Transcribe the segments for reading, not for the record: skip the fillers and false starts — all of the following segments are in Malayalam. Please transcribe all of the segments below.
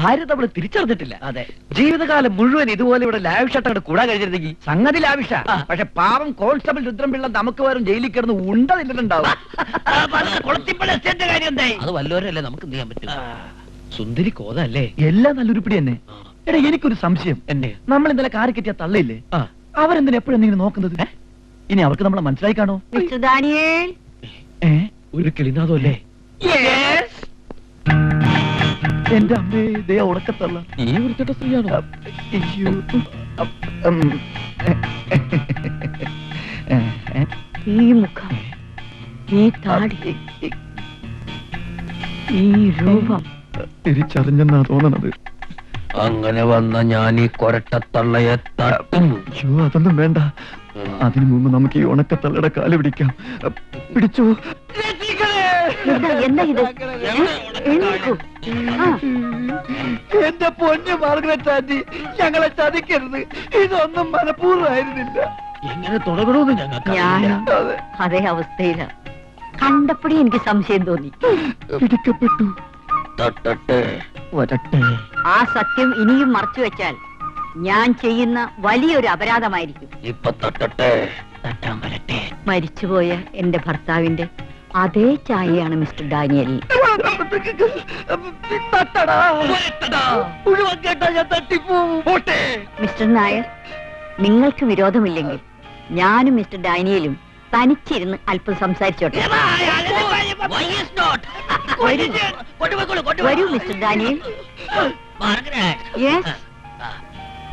ആരും നമ്മൾ തിരിച്ചറിഞ്ഞിട്ടില്ല. അതെ, ജീവിതകാലം മുഴുവൻ ഇതുപോലെ ഇവിടെ ലാവിഷായിട്ട് കൂടാൻ കഴിഞ്ഞിരുന്നെങ്കിൽ സംഗതി ലാവിഷ. പക്ഷെ പാവം കോൺസ്റ്റബിൾ രുദ്രൻപിള്ള നമുക്ക് വരും ജയിലിൽ കിടന്ന് ഉണ്ട നിന്നിട്ടുണ്ടാവും. അത് വല്ലവരല്ലേ നമുക്ക് എന്ത് ചെയ്യാൻ പറ്റും. സുന്ദരി കോതല്ലേ, എല്ലാം നല്ലൊരുപ്പിടി തന്നെ. എടാ എനിക്കൊരു സംശയം. എന്നെ നമ്മൾ ഇന്നലെ കാറി കെട്ടിയ തള്ളയില്ലേ, അവരെന്തിനാ എപ്പോഴെന്തെങ്കിലും നോക്കുന്നത്? ഇനി അവർക്ക് നമ്മളെ മനസ്സിലായി കാണോ? ഒരു കിളിനാദോ അല്ലേ? എന്റെ അമ്മേ, ദേ ഉണക്കത്തള്ള. നീ വൃത്തിയുടെ സ്ത്രീയാണോ? ഈ മുഖം, ഈ താടി, ഈ രൂപം തിരിച്ചറിഞ്ഞെന്നാ തോന്നണത്. അങ്ങനെ വന്ന ഞാൻ ഈ കൊരട്ടത്തള്ളയെ തട്ടും. അതൊന്നും വേണ്ട. അതിനു മുമ്പ് നമുക്ക് ഈ ഉണക്കത്തള്ളയുടെ കാല് പിടിക്കാം. പിടിച്ചോ. എന്താ ഇത്? എന്റെ പൊന്നു മാർഗരറ്റ് ആന്റി, ഞങ്ങളെ ചതിക്കരുത്. ഇതൊന്നും മനഃപൂർവ്വമായിരുന്നില്ല. എങ്ങനെ തുടങ്ങണമെന്ന് ഞങ്ങൾക്ക് അതേ അവസ്ഥയില. കണ്ടപ്പോഴേ എനിക്ക് സംശയം തോന്നി. പിടിക്കപ്പെട്ടു. ആ സത്യം ഇനിയും മറച്ചു വെച്ചാൽ ഞാൻ ചെയ്യുന്ന വലിയൊരു അപരാധമായിരിക്കും. ഇപ്പൊ തട്ടട്ടെ. മരിച്ചുപോയ എന്റെ ഭർത്താവിന്റെ അതേ ചായയാണ് മിസ്റ്റർ ഡാനിയൽ. മിസ്റ്റർ നായർ, നിങ്ങൾക്ക് വിരോധമില്ലെങ്കിൽ ഞാനും മിസ്റ്റർ ഡാനിയലും തനിച്ചിരുന്ന് അല്പം സംസാരിച്ചോട്ടെ. വരൂ mister Daniel. Yes,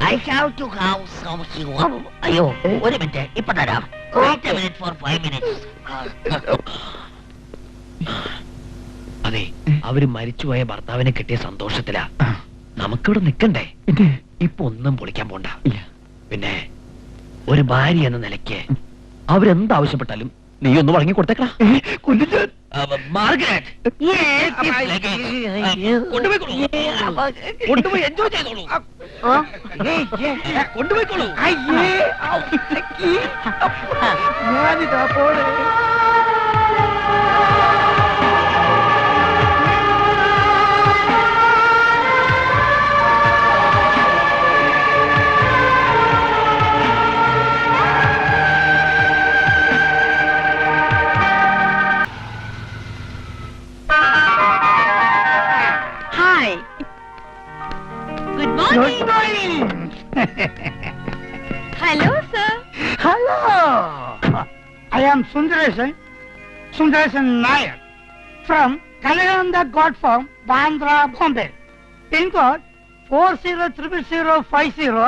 I have to have some sugar. അയ്യോ, ഒരു മിനിറ്റ്, ഇപ്പൊ തരാം. Wait a minute for 5 minutes. അതെ, അവര് മരിച്ചുപോയ ഭർത്താവിനെ കിട്ടിയ സന്തോഷത്തിലാ. നമുക്കിവിടെ നിക്കണ്ടേ? ഇപ്പൊ ഒന്നും പൊളിക്കാൻ പോണ്ട. പിന്നെ ഒരു ഭാര്യ എന്ന നിലയ്ക്ക് അവരെന്താവശ്യപ്പെട്ടാലും നീ ഒന്ന് വഴങ്ങി കൊടുത്തേക്കടാ. കൊണ്ടുപോയി എൻജോയ് ചെയ്തോളൂ. കൊണ്ടുപോയിക്കോളൂ. ഞാനിതാ പോണേ. Good morning. Hello, sir. Hello. I am Sundaresan Nair from Kalayananda God Farm, Bandra, Bombay. Pin code 400050.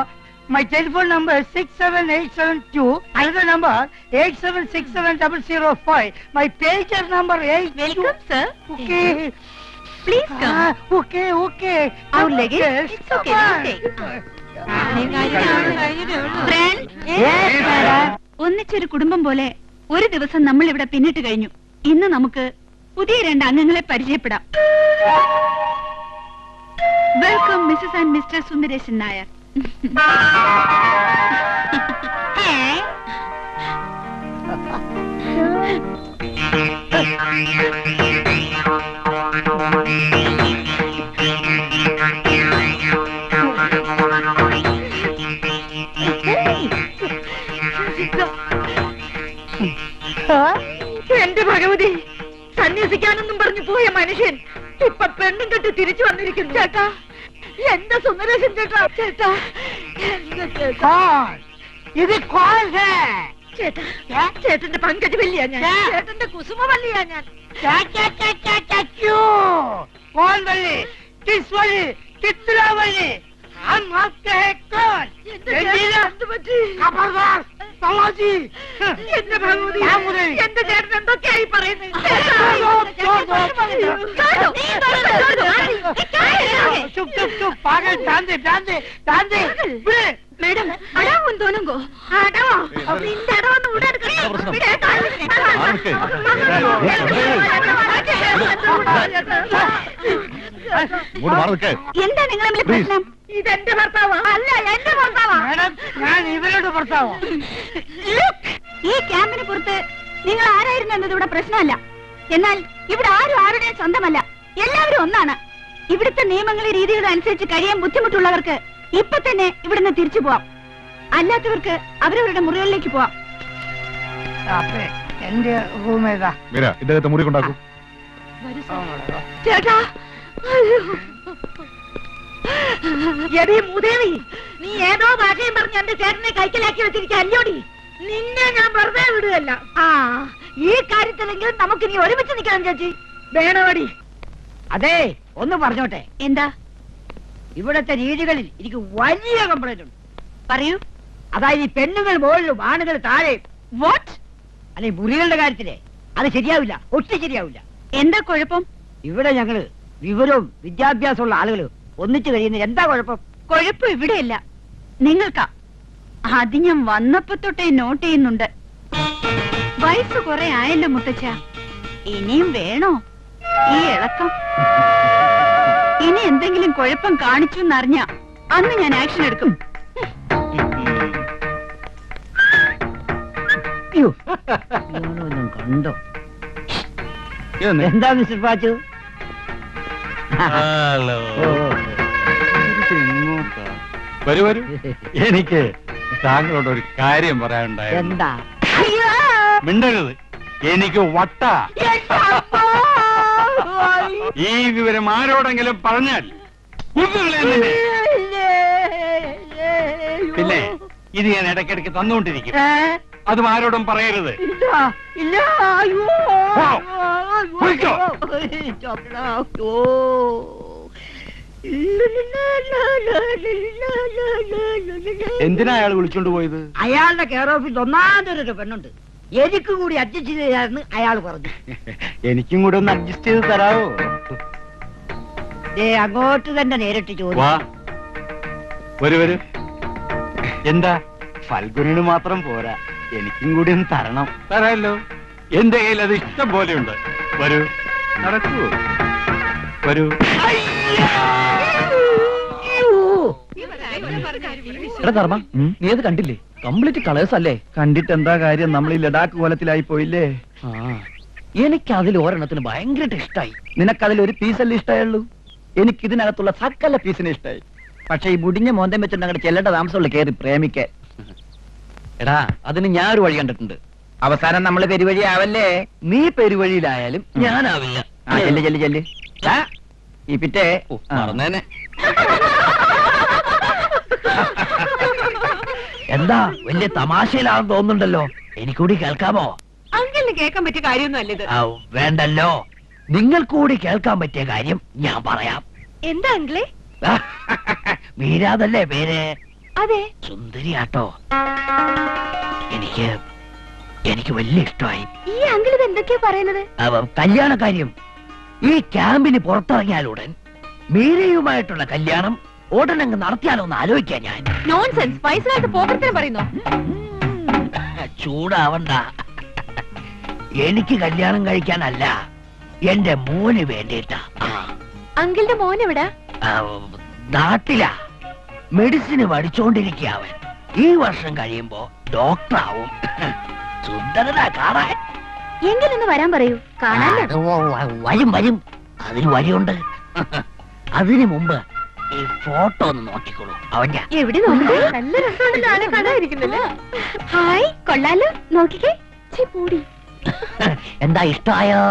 My telephone number is 67872. Another number 8767005. My pager number 8. Welcome, sir. Okay. Please come. Okay. Our luggage? It's okay. Friend? Yes, madam. ഒന്നിച്ചൊരു കുടുംബം പോലെ ഒരു ദിവസം നമ്മൾ ഇവിടെ പിന്നിട്ട് കഴിഞ്ഞു. ഇന്ന് നമുക്ക് പുതിയ 2 അംഗങ്ങളെ പരിചയപ്പെടാം. Welcome Mrs and Mister Sundareshan Nair. എന്റെ ഭഗവതി, സന്യസിക്കാനൊന്നും പറഞ്ഞു പോയ മനുഷ്യൻ ഇപ്പൊ പെണ്ണും കെട്ടി തിരിച്ചു വന്നിരിക്കുന്നു. ചേട്ടാ, എന്റെ സുന്ദരേശൻ ചേട്ടാ. ചേട്ടാ, ഇത് ചേട്ടാ, ചേട്ടന്റെ പങ്കജവല്ലിയാ ഞാൻ. ചേട്ടന്റെ കുസുമവല്ലിയാ ഞാൻ. कौन बल्ली, किस बल्ली, कितना बल्ली? हम आपके हैं कौन? खबरदार, तलाशी. എന്റെ ഭഗവതി, എന്റെ ചേട്ടൻ എന്തൊക്കെയായി പറയുന്നത്? चुप पागल, ध्यान दे. മേഡം, അടാവും തോന്നുങ്കോ. അടവോ? നിന്റെ അടവൊന്നും ഇവിടെ എടുക്കണം. എന്താ നിങ്ങൾ തമ്മിൽ പ്രശ്നം? ഇതെന്റെ ഭർത്താവാ. അല്ല, എന്റെ ഭർത്താവാ. मैडम, ഞാൻ ഇവരോട് ഭർത്താവോ? ഈ ക്യാമ്പിന് പുറത്ത് നിങ്ങൾ ആരായിരുന്നു എന്നത് ഇവിടെ പ്രശ്നമല്ല. എന്നാൽ ഇവിടെ ആരും ആരുടെയും സ്വന്തമല്ല. എല്ലാവരും ഒന്നാണ്. ഇവിടുത്തെ നിയമങ്ങളെ രീതികളും അനുസരിച്ച് കഴിയാൻ ബുദ്ധിമുട്ടുള്ളവർക്ക് ഇപ്പൊ തന്നെ ഇവിടുന്ന് തിരിച്ചു പോവാം. അല്ലാത്തവർക്ക് അവരവരുടെ മുറികളിലേക്ക് പോവാം. അപ്പേ എന്റെ റൂം ഏതാ? ഇദ്ദേഹത്തെ മുറി കൊണ്ടാക്കും. ചേട്ടാ, എടീ മൂദേവി, നീ ഏതോ ഭാഷയും പറഞ്ഞ് എന്റെ ചേട്ടനെ കൈക്കലാക്കി വെച്ചിരിക്കുക അല്ലോടി. നിന്നെ ഞാൻ വെറുതെ വിടുകയല്ല. ആ, ഈ കാര്യത്തിലെങ്കിലും നമുക്ക് നീ ഒരുമിച്ച് നിൽക്കണം ചേച്ചി. വേണോടി. അതെ, ഒന്ന് പറഞ്ഞോട്ടെ. എന്താ? ഇവിടത്തെ രീതികളിൽ എനിക്ക് വലിയ കംപ്ലൈന്റ് ഉണ്ട്. പറയൂ. അതായത് ഈ പെണ്ണുങ്ങൾ മുകളിലും ആണുങ്ങൾ താഴെ. വാട്ട്? അല്ലെ, മുറികളുടെ കാര്യത്തിലെ അത് ശരിയാവില്ല, ഒട്ടും ശരിയാവില്ല. എന്താ കുഴപ്പം? ഇവിടെ ഞങ്ങള് വിവരവും വിദ്യാഭ്യാസമുള്ള ആളുകൾ ഒന്നിച്ചു കഴിയുന്ന എന്താ കുഴപ്പം? കുഴപ്പം ഇവിടെയല്ല, നിങ്ങൾക്കാ. അത് ഞാൻ വന്നപ്പോ തൊട്ടേ നോട്ട് ചെയ്യുന്നുണ്ട്. വയസ്സ് കുറെ ആയല്ലോ മുത്തച്ഛ, ഇനിയും വേണോ ഈ ഇളക്കം? ഇനി എന്തെങ്കിലും കുഴപ്പം കാണിച്ചു എന്നറിഞ്ഞ അന്ന് ഞാൻ ആക്ഷൻ എടുക്കും. കണ്ടോ? എന്താ മിസ്റ്റർ പാച്ചു? വരൂ വരൂ. എനിക്ക് താങ്കളോട് ഒരു കാര്യം പറയാനുണ്ടായിരുന്നു. എന്താ? മിണ്ടരുത്, എനിക്ക് വട്ട. ഈ വിവരം ആരോടെങ്കിലും പറഞ്ഞാൽ പിന്നെ ഇത് ഞാൻ ഇടയ്ക്കിടയ്ക്ക് തന്നുകൊണ്ടിരിക്കും. അതും ആരോടും പറയരുത്. ഇല്ല. അയ്യോ, പോയിക്കോ. എന്തിനാ അയാൾ വിളിച്ചോണ്ട് പോയത്? അയാളുടെ കെയർ ഓഫീസ് ഒന്നാമതൊരു പെണ്ണുണ്ട്, എനിക്ക് കൂടി അഡ്ജസ്റ്റ് ചെയ്യാന്ന് അയാൾ പറഞ്ഞു. എനിക്കും കൂടെ ഒന്ന് അഡ്ജസ്റ്റ് ചെയ്ത് തരാവോ? അങ്ങോട്ട് തന്നെ നേരിട്ട് ചോദിച്ചു. വരൂ വരൂ. എന്താ? ഫൽഗുനിന് മാത്രം പോരാ, എനിക്കും കൂടി ഒന്ന് തരണം. തരാമല്ലോ, എന്റെ കയ്യിൽ അത് ഇഷ്ടം പോലെയുണ്ട്. വരൂ, നടക്കൂ. വരൂ. എടാ ധർമ്മ, നീ അത് കണ്ടില്ലേ? കംപ്ലീറ്റ് കളേഴ്സ് അല്ലേ? കണ്ടിട്ട് എന്താ കാര്യം, നമ്മൾ ഈ ലഡാക്ക് കോലത്തിലായി പോയില്ലേ? എനിക്ക് അതിൽ ഒരെണ്ണത്തിന് ഭയങ്കരമായിട്ട് ഇഷ്ടായി. നിനക്കതിൽ ഒരു പീസല്ലേ ഇഷ്ടമായുള്ളൂ? എനിക്ക് ഇതിനകത്തുള്ള സകല പീസിനെ ഇഷ്ടായി. പക്ഷെ ഈ മുടിഞ്ഞ മോന്തം വെച്ചിട്ട് അങ്ങോട്ട് ചെല്ലേണ്ട താമസമുള്ള കയറി പ്രേമിക്കാൻ. എടാ, അതിന് ഞാൻ ഒരു വഴി കണ്ടിട്ടുണ്ട്. അവസാനം നമ്മൾ പെരുവഴി ആവല്ലേ? നീ പെരുവഴിയിലായാലും ഞാനാവില്ല. ചെല്ല് ചെല്ല് ചെല്ല്. ഈ പിറ്റേ മറന്നേനെ. എന്താ വലിയ തമാശയിലാണെന്ന് തോന്നുന്നുണ്ടല്ലോ? എനിക്കൂടി കേൾക്കാമോ? അങ്കിളിന് കേൾക്കാൻ പറ്റിയ കാര്യമൊന്നും അല്ല ഇത്. വേണ്ടല്ലോ, നിങ്ങൾ കൂടി കേൾക്കാൻ പറ്റിയ കാര്യം ഞാൻ പറയാം. എന്താ അങ്കിളെ? മീരാതല്ലേ പേര്? അതെ. സുന്ദരിയാട്ടോ. എനിക്ക് വലിയ ഇഷ്ടമായി. ഈ അങ്കിൾ ഇത് എന്തൊക്കെയാ പറയുന്നത്? കല്യാണ കാര്യം. ഈ ക്യാമ്പിന് പുറത്തിറങ്ങിയാലുടൻ മീരയുമായിട്ടുള്ള കല്യാണം ഉടനങ്ങ് നടത്തിയാലോ എന്ന് ആലോചിക്കാൻ ഞാൻ. നോൺസെൻസ്. വയസ്സിനകത്ത് പോകത്തിന് പറയുന്നു. ചൂടാവണ്ട. എനിക്ക് കല്യാണം കഴിക്കാനല്ല, എന്റെ മോന് വേണ്ടിയിട്ടാ. അങ്കിളിന്റെ മോൻ എവിടാ? നാട്ടിലാ. മെഡിസിന് പഠിച്ചോണ്ടിരിക്കുക അവൻ. ഈ വർഷം കഴിയുമ്പോ ഡോക്ടറാവും. സുന്ദരനാ കാണാൻ. എങ്കിലൊന്ന് വരാൻ പറയൂ, കാണാനോ? വരും വരും, അതിന് വഴിയുണ്ട്. അതിനു മുമ്പ് ഈ ഫോട്ടോ ഒന്ന് നോക്കിക്കോളൂ അവന്റെ. എവിടെ നോക്കൂ? നല്ല രസമുണ്ടല്ലോ. ഹായ്, കൊള്ളാലോ. നോക്കിക്കേ. പൂടി. എന്താ ഇഷ്ടായോ?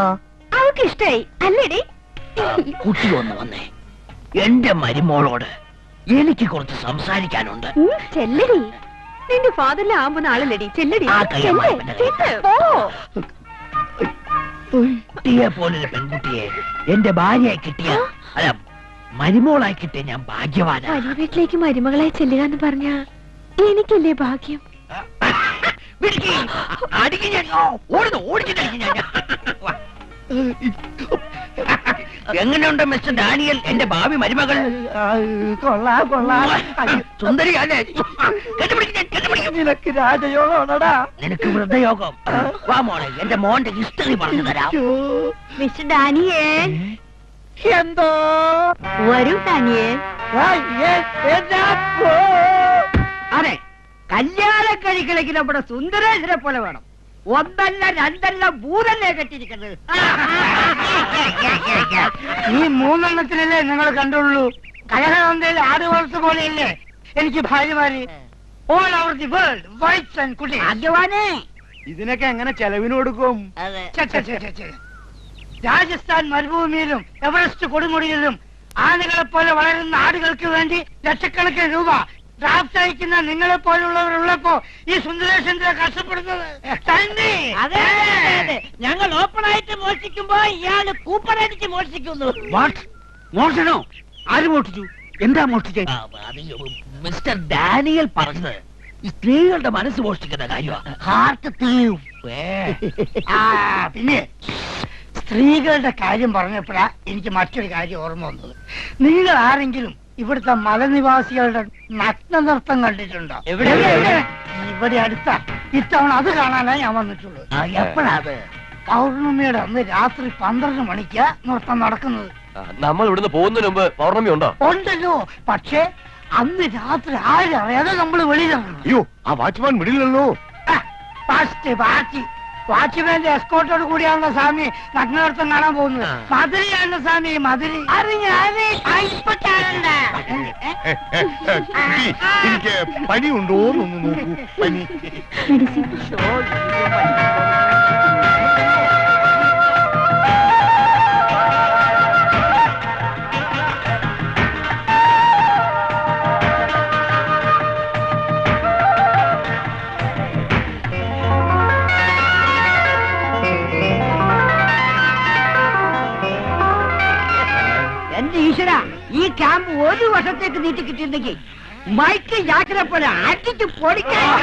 അവൾക്ക് ഇഷ്ടായി അല്ലേടി? കുട്ടി ഒന്ന് വന്നേ. എന്റെ മരുമോളോട് എനിക്ക് കുറച്ച് സംസാരിക്കാനുണ്ട്. ചെല്ലടി. നിന്റെ ഫാദറിലെ ആവുന്ന ആളല്ലടി. ചെല്ലടി. കുട്ടിയെ പോലൊരു പെൺകുട്ടിയെ എന്റെ ഭാര്യയായി കിട്ടിയ, അല്ല മരുമോളായി കിട്ടിയ ഞാൻ ഭാഗ്യവാനാ. വലിയ വീട്ടിലേക്ക് മരുമകളായി ചെല്ലുക എന്ന് പറഞ്ഞ എനിക്കല്ലേ ഭാഗ്യം? എങ്ങനെയുണ്ട് മിസ്റ്റർ ഡാനിയൽ, എന്റെ ഭാവി മരുമകൾ? കൊള്ളാം കൊള്ളാം. സുന്ദരി അല്ലേ? നിനക്ക് രാജയോഗമാണടാ. നിനക്ക് വൃദ്ധയോഗം. വാ മോളെ, എന്റെ മോന്റെ ഹിസ്റ്ററി പറഞ്ഞു തരാം. Mister Daniel. എന്തോ? വരൂ ഡാനിയേൽ. അതെ, കല്യാണം കഴിക്കണമെങ്കിൽ നമ്മുടെ സുന്ദരേശ്വരെ പോലെ വേണം. ഒന്നല്ല രണ്ടല്ല മൂന്നല്ലേ കെട്ടിയിരിക്കുന്നത്. ഈ മൂന്നെണ്ണത്തിനല്ലേ നിങ്ങൾ കണ്ടുള്ളൂ. കലഹനന്ദയിൽ ആട് വളർത്ത പോലെയല്ലേ എനിക്ക് ഭാര്യമാര്. All over the world whites and കുട്ടീസ്. ഭാഗ്യവാനേ. ഇതിനൊക്കെ എങ്ങനെ ചെലവിന് കൊടുക്കും? രാജസ്ഥാൻ മരുഭൂമിയിലും എവറസ്റ്റ് കൊടുമുടിയിലും ആനകളെ പോലെ വളരുന്ന ആടുകൾക്ക് വേണ്ടി ലക്ഷക്കണക്കിന് രൂപ ഡ്രാഫ്റ്റ് അയക്കുന്ന നിങ്ങളെ പോലുള്ളവരുള്ളപ്പോ ഈ സുന്ദരേശന്റെ കഷ്ടപ്പെടുന്നത് തന്നെ. അതെ ഞങ്ങൾ ഓപ്പൺ ആയിട്ട് മോഷ്ടിക്കുമ്പോ ഇയാള് കൂപ്പൺ അടിച്ച് മോഷ്ടിക്കുന്നു. മോഷണോ? ആര് മോഷ്ടിച്ചു? എന്താ മോഷ്ടിച്ചേ? മിസ്റ്റർ ഡാനിയൽ പറഞ്ഞത് ഈ സ്ത്രീകളുടെ മനസ്സ് മോഷ്ടിക്കുന്ന കാര്യമാണ്. ഹാർട്ട് തീവ്. പിന്നെ സ്ത്രീകളുടെ കാര്യം പറഞ്ഞപ്പോഴാ എനിക്ക് മറ്റൊരു കാര്യം ഓർമ്മ വന്നത്. നിങ്ങൾ ആരെങ്കിലും ഇവിടുത്തെ മലനിവാസികളുടെ നഗ്ന നൃത്തം കണ്ടിട്ടുണ്ടോ? ഇവിടെ അടുത്ത ഇത്തവണ അത് കാണാനാ ഞാൻ വന്നിട്ടുള്ളൂ. എപ്പോഴാ അത്? പൗർണമിയുടെ അന്ന് രാത്രി 12 മണിക്കാ നൃത്തം നടക്കുന്നത്. നമ്മൾ ഇവിടുന്ന് പോകുന്നതിന് മുമ്പ് പൗർണമി ഉണ്ടോ? ഉണ്ടല്ലോ, പക്ഷേ അന്ന് രാത്രി ആരും അറിയാതെ നമ്മൾ വെളിയിലിറങ്ങണം. അയ്യോ, ആ വാച്ച്മാൻ വിടില്ലല്ലോ. വാച്ച്മാന്റെ എസ്കോട്ടോട് കൂടിയാണല്ലോ സ്വാമി നഗ്നനൃത്തം കാണാൻ പോകുന്നത്. മധുരയാണല്ലോ സ്വാമി, മധുര. എനിക്ക് പനി ഉണ്ടോ എന്നൊന്ന് നോക്കൂ. പനി. എന്റെ ഈശ്വര, ഈ ക്യാമ്പ് 1 വർഷത്തേക്ക് നീട്ടി കിട്ടിയിരുന്നെങ്കിൽ മൈക്ക് യാത്ര പോലെ അടിച്ചു പൊടിക്കാൻ.